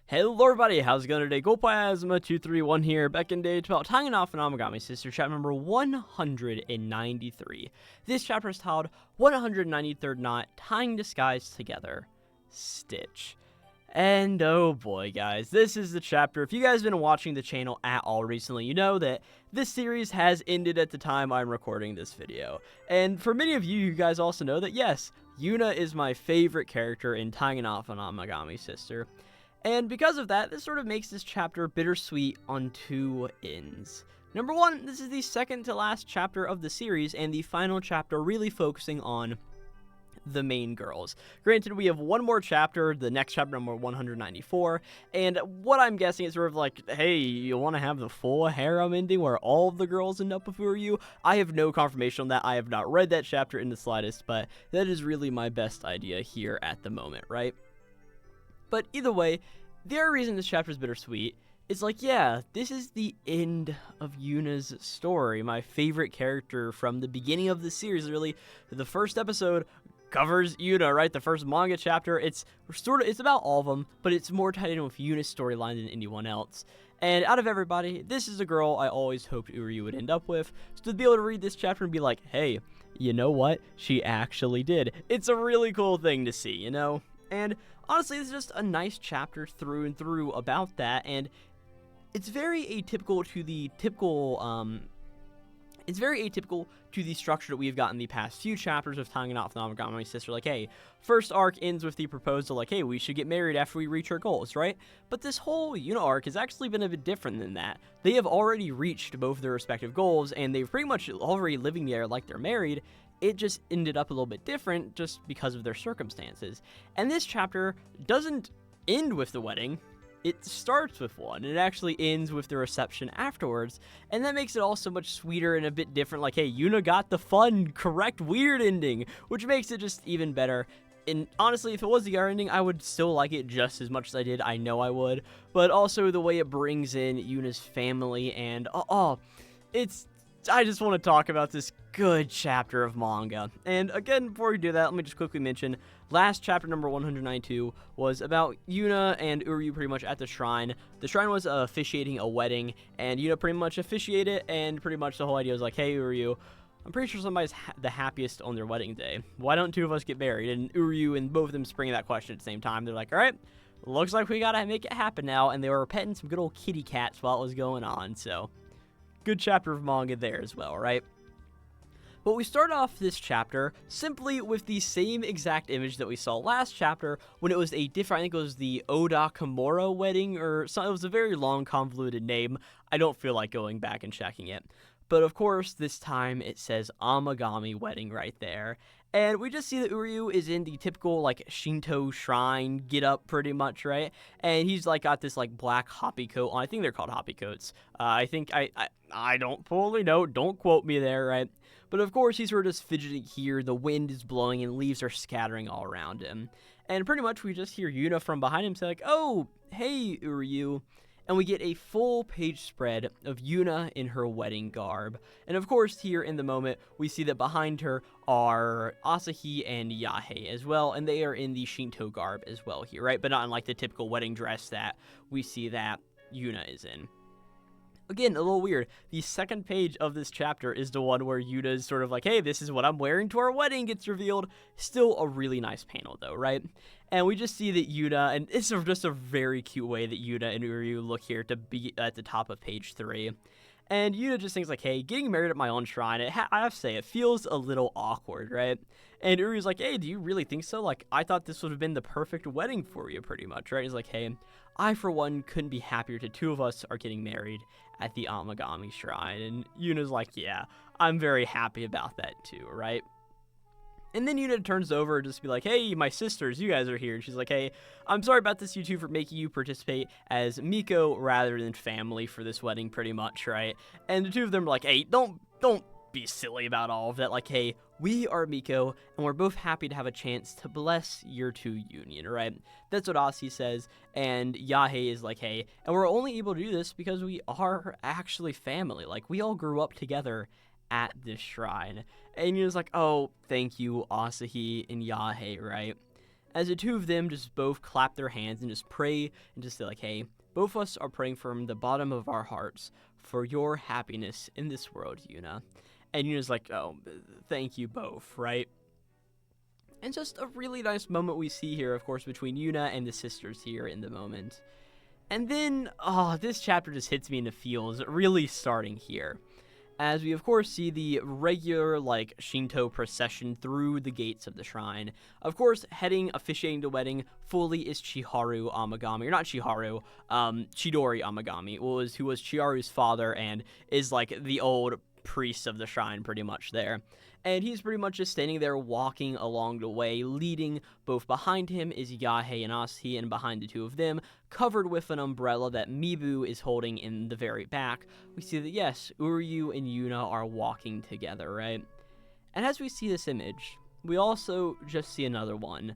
Hello everybody, how's it going today? Glowplasma 231 here, back in day 12, tying off an Amagami Sister, chapter number 193. This chapter is titled 193rd Knot, Tying Disguise Together, Stitch. And oh boy guys, this is the chapter. If you guys have been watching the channel at all recently, you know that this series has ended at the time I'm recording this video. And for many of you, you guys also know that yes, Yuna is my favorite character in tying off an Amagami Sister. And because of that, this sort of makes this chapter bittersweet on two ends. Number one, this is the second to last chapter of the series, and the final chapter really focusing on the main girls. Granted, we have one more chapter, the next chapter, number 194, and what I'm guessing is sort of like, hey, you want to have the full harem ending where all of the girls end up with Uryu? I have no confirmation on that. I have not read that chapter in the slightest, but that is really my best idea here at the moment, right? But either way, the other reason this chapter is bittersweet is like, yeah, this is the end of Yuna's story. My favorite character from the beginning of the series, really. The first episode covers Yuna, right? The first manga chapter, it's about all of them, but it's more tied in with Yuna's storyline than anyone else. And out of everybody, this is a girl I always hoped Uryu would end up with. So to be able to read this chapter and be like, hey, you know what? She actually did. It's a really cool thing to see, you know? And honestly, this is just a nice chapter through and through about that, and it's very atypical to the structure that we've gotten the past few chapters of tying off the Amagami Sister. Like, hey, first arc ends with the proposal, like, hey, we should get married after we reach our goals, right? But this whole Yuna arc has actually been a bit different than that. They have already reached both their respective goals, and they've pretty much already living there like they're married. It just ended up a little bit different just because of their circumstances. And this chapter doesn't end with the wedding. It starts with one. It actually ends with the reception afterwards. And that makes it all so much sweeter and a bit different. Like, hey, Yuna got the fun, correct, weird ending, which makes it just even better. And honestly, if it was the R ending, I would still like it just as much as I did. I know I would. But also the way it brings in Yuna's family and, I just want to talk about this good chapter of manga. And again, before we do that, let me just quickly mention, last chapter number 192 was about Yuna and Uryu pretty much at the shrine. The shrine was officiating a wedding, and Yuna pretty much officiated, and pretty much the whole idea was like, hey Uryu, I'm pretty sure somebody's the happiest on their wedding day. Why don't two of us get married? And Uryu and both of them spring that question at the same time. They're like, all right, looks like we gotta make it happen now. And they were petting some good old kitty cats while it was going on, so good chapter of manga there as well, right? But we start off this chapter simply with the same exact image that we saw last chapter when it was a different, I think it was the Oda Kimura wedding or something. It was a very long convoluted name. I don't feel like going back and checking it. But of course, this time it says Amagami Wedding right there. And we just see that Uryu is in the typical, like, Shinto shrine get-up, pretty much, right? And he's, like, got this, like, black hoppy coat on. I think they're called hoppy coats. I don't fully know. Don't quote me there, right? But, of course, he's sort of just fidgeting here. The wind is blowing and leaves are scattering all around him. And pretty much we just hear Yuna from behind him say, like, oh, hey, Uryu. And we get a full page spread of Yuna in her wedding garb. And of course, here in the moment, we see that behind her are Asahi and Yahe as well, and they are in the Shinto garb as well here, right? But not in like the typical wedding dress that we see that Yuna is in. Again, a little weird. The second page of this chapter is the one where Yuna is sort of like, hey, this is what I'm wearing to our wedding gets revealed. Still a really nice panel though, right? And we just see that Yuna, and it's just a very cute way that Yuna and Uryu look here to be at the top of page 3. And Yuna just thinks like, hey, getting married at my own shrine, I have to say, it feels a little awkward, right? And Uryu's like, hey, do you really think so? Like, I thought this would have been the perfect wedding for you, pretty much, right? He's like, hey, I, for one, couldn't be happier the two of us are getting married at the Amagami shrine. And Yuna's like, yeah, I'm very happy about that too, right? And then Yuna turns over just to be like, hey, my sisters, you guys are here. And she's like, hey, I'm sorry about this, you two, for making you participate as Miko rather than family for this wedding, pretty much, right? And the two of them are like, hey, don't be silly about all of that. Like, hey, we are Miko, and we're both happy to have a chance to bless your two union, right? That's what Asi says, and Yahe is like, hey, and we're only able to do this because we are actually family. Like, we all grew up together at this shrine. And Yuna's like, oh, thank you, Asahi and Yahe, right? as the two of them just both clap their hands and just pray and just say like, hey, both of us are praying from the bottom of our hearts for your happiness in this world, Yuna. And Yuna's like, oh, thank you both, right? And just a really nice moment we see here, of course, between Yuna and the sisters here in the moment. And then, this chapter just hits me in the feels, really starting here. As we, of course, see the regular, Shinto procession through the gates of the shrine. Of course, officiating the wedding fully is Chiharu Amagami. Or not Chiharu, Chidori Amagami, who was Chiharu's father and is, the old priest of the shrine pretty much there. And he's pretty much just standing there walking along the way, leading. Both behind him is Yahei and Asahi, and behind the two of them, covered with an umbrella that Mibu is holding in the very back, we see that, yes, Uryu and Yuna are walking together, right? And as we see this image, we also just see another one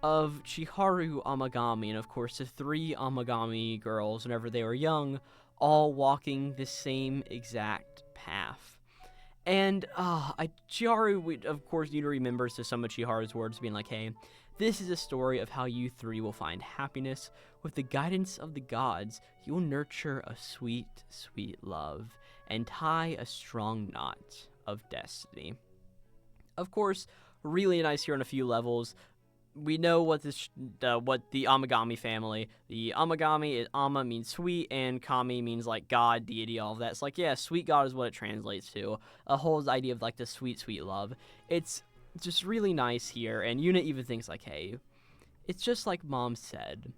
of Chiharu Amagami, and of course the 3 Amagami girls, whenever they were young, all walking the same exact path. And, Chiharu, of course, Yuna remembers to some of Chiharu's words being like, hey, this is a story of how you 3 will find happiness. With the guidance of the gods, you will nurture a sweet, sweet love and tie a strong knot of destiny. Of course, really nice here on a few levels. We know what the Amagami family, the Amagami is Ama means sweet, and Kami means God, deity, all of that. It's yeah, sweet God is what it translates to. A whole idea of the sweet, sweet love. It's just really nice here, and Yuna even thinks hey, it's just like Mom said,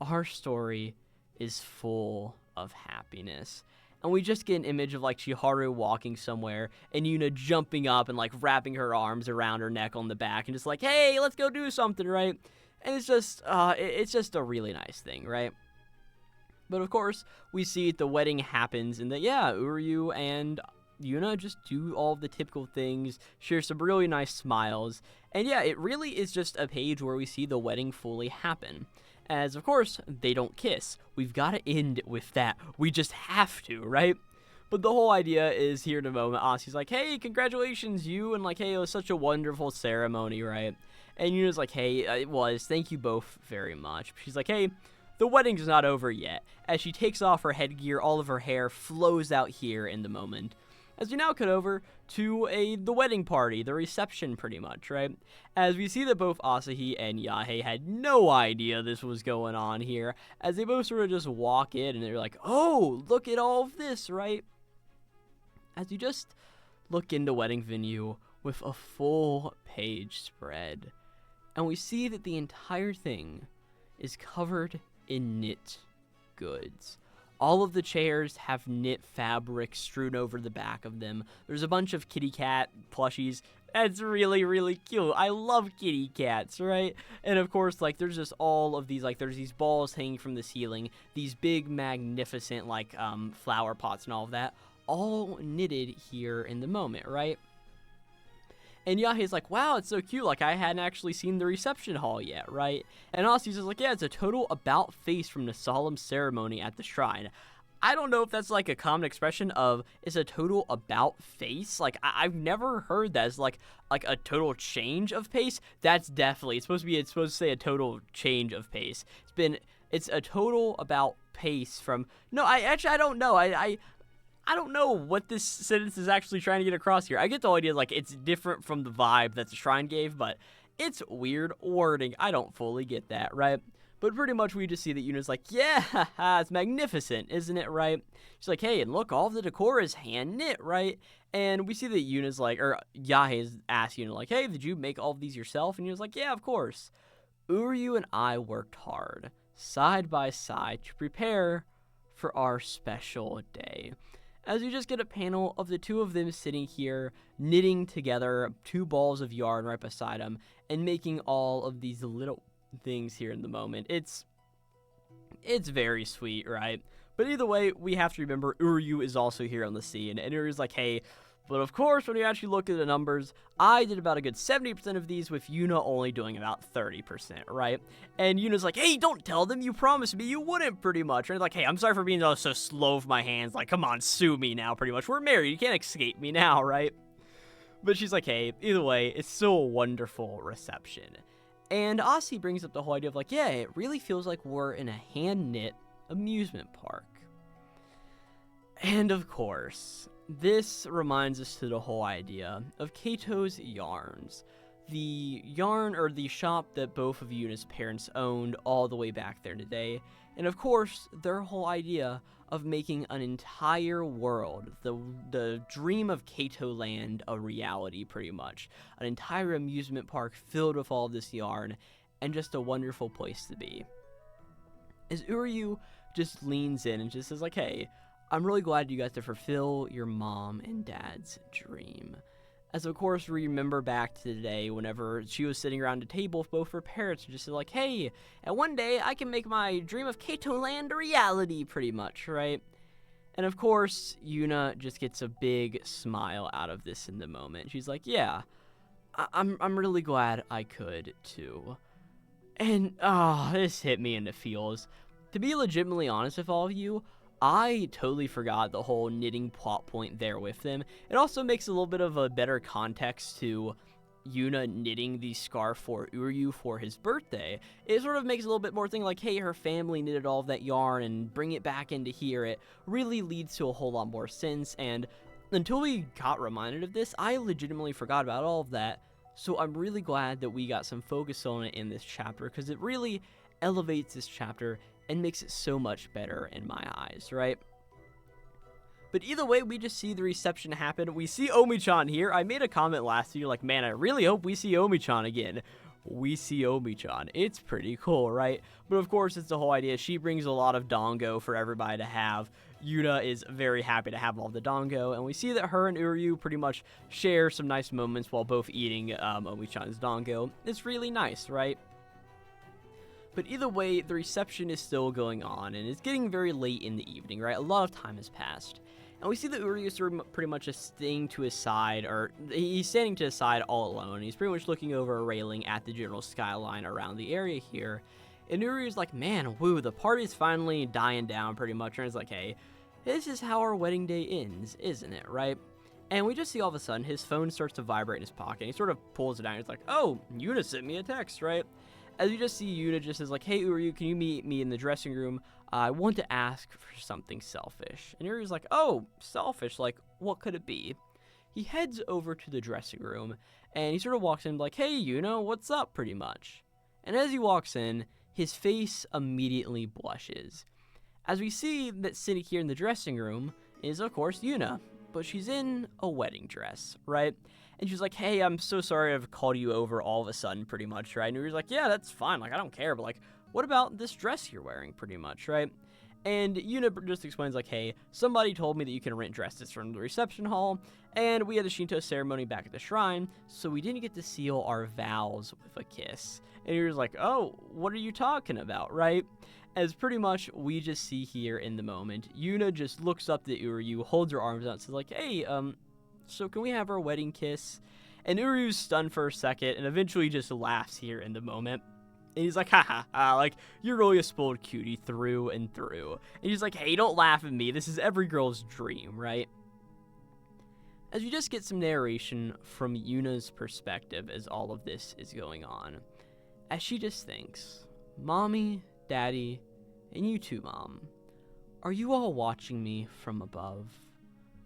our story is full of happiness. And we just get an image of Chiharu walking somewhere and Yuna jumping up and wrapping her arms around her neck on the back and just hey, let's go do something, right? And it's just a really nice thing, right? But of course, we see the wedding happens and that, yeah, Uryu and Yuna just do all the typical things, share some really nice smiles. And yeah, it really is just a page where we see the wedding fully happen. As, of course, they don't kiss. We've got to end with that. We just have to, right? But the whole idea is here in a moment, Asi's hey, congratulations, you, and hey, it was such a wonderful ceremony, right? And Yuna's hey, it was, thank you both very much. She's hey, the wedding's not over yet. As she takes off her headgear, all of her hair flows out here in the moment. As we now cut over to the wedding party, the reception pretty much, right? As we see that both Asahi and Yahei had no idea this was going on here, as they both sort of just walk in and they're oh, look at all of this, right? As you just look into wedding venue with a full page spread, and we see that the entire thing is covered in knit goods. All of the chairs have knit fabric strewn over the back of them. There's a bunch of kitty cat plushies. That's really, really cute. I love kitty cats, right? And of course, there's just all of these, there's these balls hanging from the ceiling. These big, magnificent, flower pots and all of that. All knitted here in the moment, right? And Yahei's wow, it's so cute. I hadn't actually seen the reception hall yet, right? And Asi's is yeah, it's a total about face from the solemn ceremony at the shrine. I don't know if that's a common expression of it's a total about face. I've never heard that as a total change of pace. That's definitely, it's supposed to say a total change of pace. It's a total about pace from, no, I don't know. I don't know what this sentence is actually trying to get across here. I get the idea it's different from the vibe that the shrine gave, but it's weird wording. I don't fully get that, right? But pretty much we just see that Yuna's yeah, it's magnificent, isn't it, right? She's hey, and look, all of the decor is hand knit, right? And we see that Yuna's or Yahei's asked Yuna hey, did you make all of these yourself? And Yuna's yeah, of course. Uryu and I worked hard, side by side, to prepare for our special day. As you just get a panel of the two of them sitting here, knitting together 2 balls of yarn right beside them, and making all of these little things here in the moment. It's very sweet, right? But either way, we have to remember Uryu is also here on the scene, and Uryu's hey, but of course, when you actually look at the numbers, I did about a good 70% of these, with Yuna only doing about 30%, right? And Yuna's hey, don't tell them, you promised me you wouldn't, pretty much. And hey, I'm sorry for being so slow with my hands. Come on, sue me now, pretty much. We're married, you can't escape me now, right? But she's hey, either way, it's still a wonderful reception. And Asi brings up the whole idea of like, yeah, it really feels like we're in a hand-knit amusement park. And of course, this reminds us to the whole idea of Kato's yarns. The yarn, or the shop that both of Yuna's parents owned all the way back there today. And of course, their whole idea of making an entire world, the dream of Kato Land, a reality pretty much. An entire amusement park filled with all this yarn, and just a wonderful place to be. As Uryu just leans in and just says like, hey, I'm really glad you got to fulfill your mom and dad's dream. As of course we remember back to the day whenever she was sitting around a table with both her parents and just said like, hey, and one day I can make my dream of Kato Land a reality, pretty much, right? And of course, Yuna just gets a big smile out of this in the moment. She's like, yeah, I'm really glad I could too. And, this hit me in the feels. To be legitimately honest with all of you, I totally forgot the whole knitting plot point there with them. It also makes a little bit of a better context to Yuna knitting the scarf for Uryu for his birthday. It sort of makes a little bit more thing like, hey, her family knitted all of that yarn and bring it back into here. It really leads to a whole lot more sense, and until we got reminded of this, I legitimately forgot about all of that. So I'm really glad that we got some focus on it in this chapter, because it really elevates this chapter and makes it so much better in my eyes, right? But either way, we just see the reception happen. We see Omi-chan here. I made a comment last year like, man, I really hope we see Omi-chan again. We see Omi-chan. It's pretty cool, right? But of course, it's the whole idea. She brings a lot of dango for everybody to have. Yuna is very happy to have all the dango, and we see that her and Uryu pretty much share some nice moments while both eating Omi-chan's dango. It's really nice, right? But either way, the reception is still going on, and it's getting very late in the evening, right? A lot of time has passed. And we see that Uryu is pretty much just staying to his side, or he's standing to his side all alone. He's pretty much looking over a railing at the general skyline around the area here. And Uryu's like, man, woo, the party's finally dying down pretty much. And he's like, hey, this is how our wedding day ends, isn't it, right? And we just see all of a sudden his phone starts to vibrate in his pocket. He sort of pulls it out. And he's like, oh, Yuna sent me a text, right? As you just see, Yuna just says like, hey, Uryu, can you meet me in the dressing room? I want to ask for something selfish. And Uryu's like, oh, selfish? Like, what could it be? He heads over to the dressing room, and he sort of walks in like, hey, Yuna, what's up, pretty much? And as he walks in, his face immediately blushes. As we see that sitting here in the dressing room is, of course, Yuna, but she's in a wedding dress, right? And she's like, hey, I'm so sorry I've called you over all of a sudden, pretty much, right? And Uryu's like, yeah, that's fine. Like, I don't care. But, like, what about this dress you're wearing, pretty much, right? And Yuna just explains, like, hey, somebody told me that you can rent dresses from the reception hall, and we had a Shinto ceremony back at the shrine, so we didn't get to seal our vows with a kiss. And Uryu's like, oh, what are you talking about, right? As pretty much we just see here in the moment, Yuna just looks up to Uryu, holds her arms out, and says, like, hey, so can we have our wedding kiss? And Uryu's stunned for a second, and eventually just laughs here in the moment. And he's like, ha, like, you're really a spoiled cutie through and through. And he's like, hey, don't laugh at me. This is every girl's dream, right? As you just get some narration from Yuna's perspective as all of this is going on. As she just thinks, Mommy, Daddy, and you too, Mom, are you all watching me from above?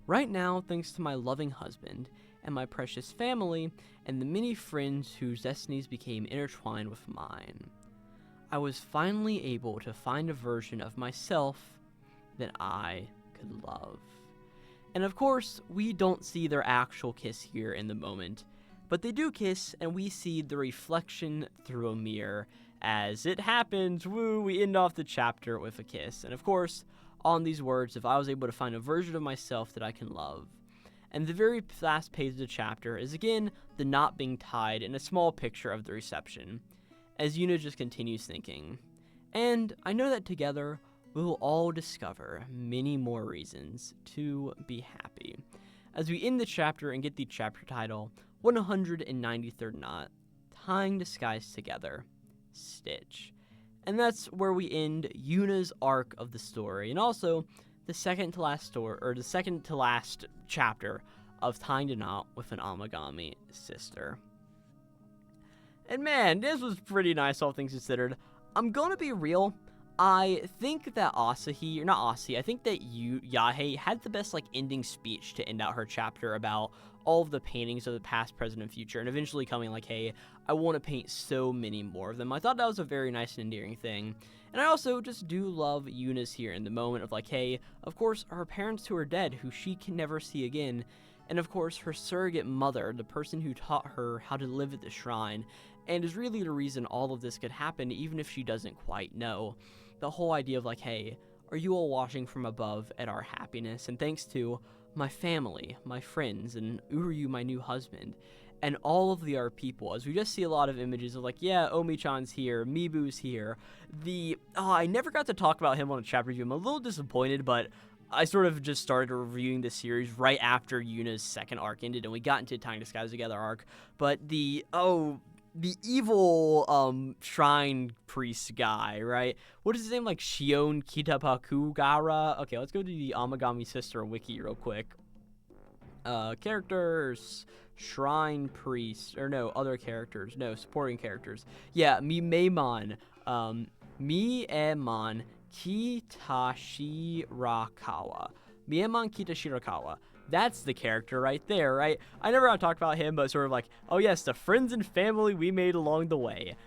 Right now, thanks to my loving husband and my precious family and the many friends whose destinies became intertwined with mine, I was finally able to find a version of myself that I could love. And of course, we don't see their actual kiss here in the moment, but they do kiss, and we see the reflection through a mirror. As it happens, woo, we end off the chapter with a kiss. And of course, on these words, if I was able to find a version of myself that I can love. And the very last page of the chapter is again the knot being tied in a small picture of the reception, as Yuna just continues thinking. And I know that together we will all discover many more reasons to be happy. As we end the chapter and get the chapter title, 193rd Knot, Tying the Skies Together, Stitch. And that's where we end Yuna's arc of the story, and also the second to last story, or the second to last chapter of Tying the Knot with an Amagami Sister. And man, this was pretty nice, all things considered. I'm gonna be real. I think that Asahi, or not Asahi, I think that Yahe had the best, like, ending speech to end out her chapter about all of the paintings of the past, present, and future, and eventually coming like, hey, I want to paint so many more of them. I thought that was a very nice and endearing thing. And I also just do love Yuna's here in the moment of like, hey, of course, her parents who are dead, who she can never see again, and of course, her surrogate mother, the person who taught her how to live at the shrine, and is really the reason all of this could happen, even if she doesn't quite know. The whole idea of like, hey, are you all watching from above at our happiness? And thanks to my family, my friends, and Uryu, my new husband, and all of the art people, as we just see a lot of images of like, yeah, Omi-chan's here, Mibu's here. I never got to talk about him on a chapter review. I'm a little disappointed, but I sort of just started reviewing this series right after Yuna's second arc ended, and we got into Tying Skies Together arc. But the evil shrine priest guy, right? What is his name? Like Shion Kitapakugara? Okay, let's go to the Amagami Sister wiki real quick. Characters, shrine priest, or no, other characters, no, supporting characters. Yeah, Miemon Kitashirakawa. Miemon Kitashirakawa. That's the character right there, right? I never got to talk about him, but sort of like, oh yes, the friends and family we made along the way.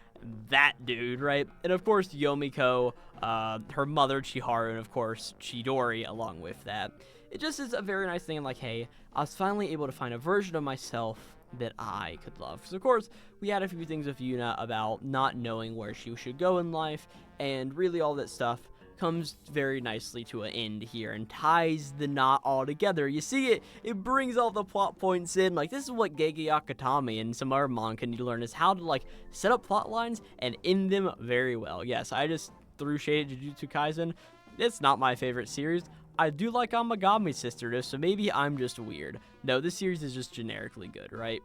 That dude, right? And of course, Yomiko, her mother, Chiharu, and of course, Chidori along with that. It just is a very nice thing. I'm like, hey, I was finally able to find a version of myself that I could love. Because, of course, we had a few things with Yuna about not knowing where she should go in life, and really all that stuff comes very nicely to an end here and ties the knot all together. You see it brings all the plot points in. Like, this is what Gege Akatami and some other manga need to learn, is how to, like, set up plot lines and end them very well. Yes, I just threw shade at Jujutsu Kaisen. It's not my favorite series. I do like Amagami Sister, so maybe I'm just weird. No, this series is just generically good, right?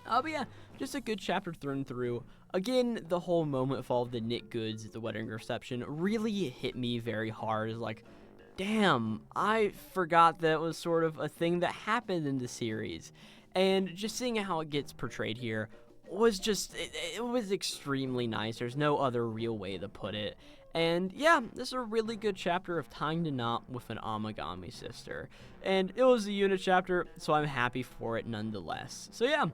But yeah, just a good chapter through and through. Again, the whole moment of all of the knit goods at the wedding reception really hit me very hard. It's like, damn, I forgot that was sort of a thing that happened in the series. And just seeing how it gets portrayed here was just, it was extremely nice. There's no other real way to put it. And yeah, this is a really good chapter of tying the knot with an Amagami Sister. And it was a Yuna chapter, so I'm happy for it nonetheless. So yeah,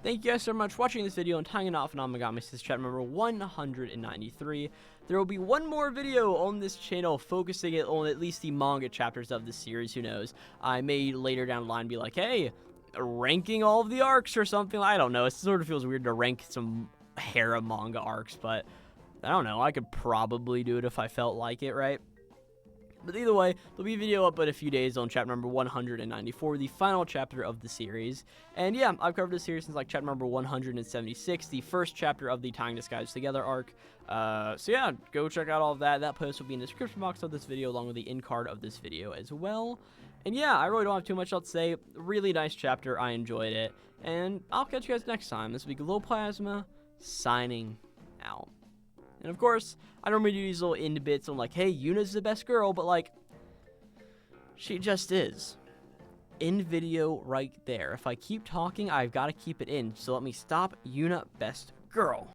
thank you guys so much for watching this video and tying it off an Amagami Sister chapter number 193. There will be one more video on this channel focusing it on at least the manga chapters of the series, who knows. I may later down the line be like, hey, ranking all of the arcs or something. I don't know, it sort of feels weird to rank some Hera manga arcs, but I don't know, I could probably do it if I felt like it, right? But either way, there'll be a video up in a few days on chapter number 194, the final chapter of the series. And yeah, I've covered this series since like chapter number 176, the first chapter of the Tying the Skies Together arc. So yeah, go check out all of that. That post will be in the description box of this video, along with the end card of this video as well. And yeah, I really don't have too much else to say. Really nice chapter, I enjoyed it. And I'll catch you guys next time. This will be Glowplasma, signing out. And of course, I normally do these little end bits on like, hey, Yuna's the best girl, but like, she just is. End video right there. If I keep talking, I've got to keep it in. So let me stop. Yuna, best girl.